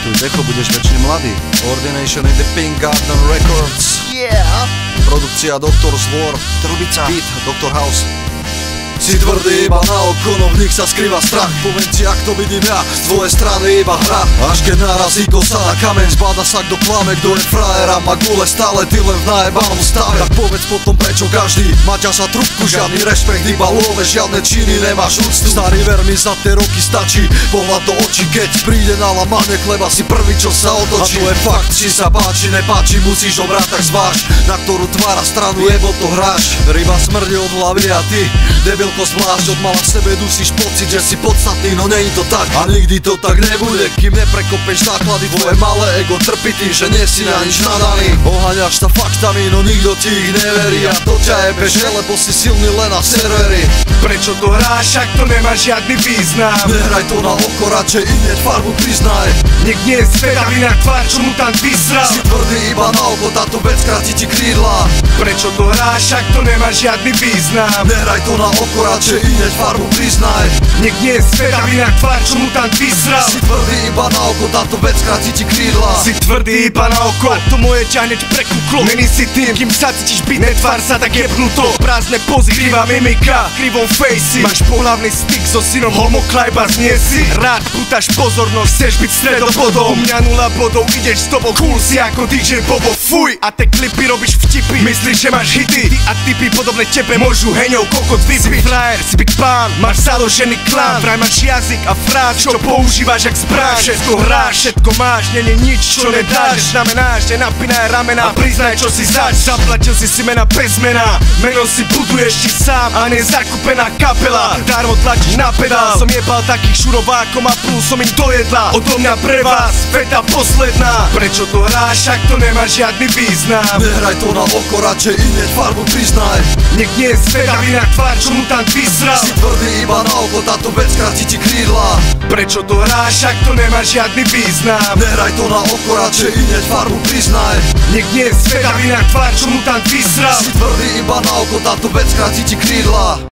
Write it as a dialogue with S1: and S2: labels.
S1: Obetuj decho, budeš väčší mladý. Ordination in the Pink Garden Records.
S2: Yeah.
S1: Produkcia Dr. Zwar.
S2: Trubica.
S1: Beat Dr. House. Si tvrdý iba na oko, no v nich sa skrýva strach. Poviem ti, ak to vidím ja, z tvojej strany iba hra. Až keď narazí kosa na kameň, zbáda sa kto klame, kto je frajer a má gule stále, ty len v najebanom stave. Tak povedz potom prečo každý má ťaža trúbku, žiadny rešpekt, iba love, žiadne činy, nemáš úctu. Starý ver mi za tie roky stačí, pohľad do očí, keď príde na lamanie chleba, si prvý čo sa otočí. A to je fakt, či sa páči, nepáči, musíš ho brať, tak zváž, na ktorú tvára stranu jebo to hráš. Ryba smrdí od hlavy a ty, debil zvlášť od mala v sebe dusíš pocit, že si podstatný, no nie je to tak a nikdy to tak nebude, kým neprekopeš základy. Tvoje malé ego trpí tým, že nie si na nič nadaný. Oháňaš sa faktami, no nikto ti ich neverí a to ťa jebe, že lebo si silný len na servery.
S2: Prečo to hráš, ak to nemá žiadny význam?
S1: Nehraj to na oko, radšej inieť farbu priznaj.
S2: Nech nie je zvedavý na tvár, čo mu tam vysral.
S1: Si tvrdý iba na oko, táto vec kráti ti krídla.
S2: Prečo to hráš, ak to nemá žiadny význam?
S1: Nehraj to na oko, radšej inieť farbu priznaj.
S2: Nech nie je zvedavý na tvár, čo mu tam vysral.
S1: Si tvrdý iba na oko, táto vec kráti ti krídla.
S2: Si tvrdý iba na oko, a to moje ťa hneď prekúklo. Není si tým, kým sa cítiš byť, netvár sa tak jebnuto. Prázdne pozy, krivá mimika, krivom facey. Máš pohlavný styk so synom homoklajba, znie si. Rád pútaš pozornosť, chceš byť stredobodom. U mňa 0 bodov, ideš s tobou, cool si ako DJ Bobo, fuj. A te klipy robíš vtipy, myslíš, že máš hity. Ty a typy podobné tebe môžu heňou kokot vypiť. Frajer, si byť pán, máš založený klán. Vraj máš jazyk a fráz, čo používaš jak zbraň. Všetko hráš, všetko máš, nie je nič, čo nedáš. Znamenáš, že napínaj ramena a priznaj, čo si zač. Zaplatil si mena bez mena, meno si buduješ ti sám a nezakúpená kapela. Darmo tlačíš na pedál, som jebal takých šurovákom a plus som im dojedla. Odo mňa pre vás, veta posledná. Prečo to hráš, ak to nemá žiadny význam?
S1: Nehraj to na oko, radšej inieť farbu priznaj.
S2: Nech nie je zvedavý na tvár, čo mu tam vysral.
S1: Si tvrdý iba na oko, táto vec kráti ti krídla.
S2: Prečo to hráš, ak to nemá žiadny význam?
S1: Nehraj to na oko, radšej inieť farbu priznaj.
S2: Nech nie je zvedavý na tvár, čo mu tam vysral.
S1: Si tvrdý iba na oko, táto vec kráti ti krídla.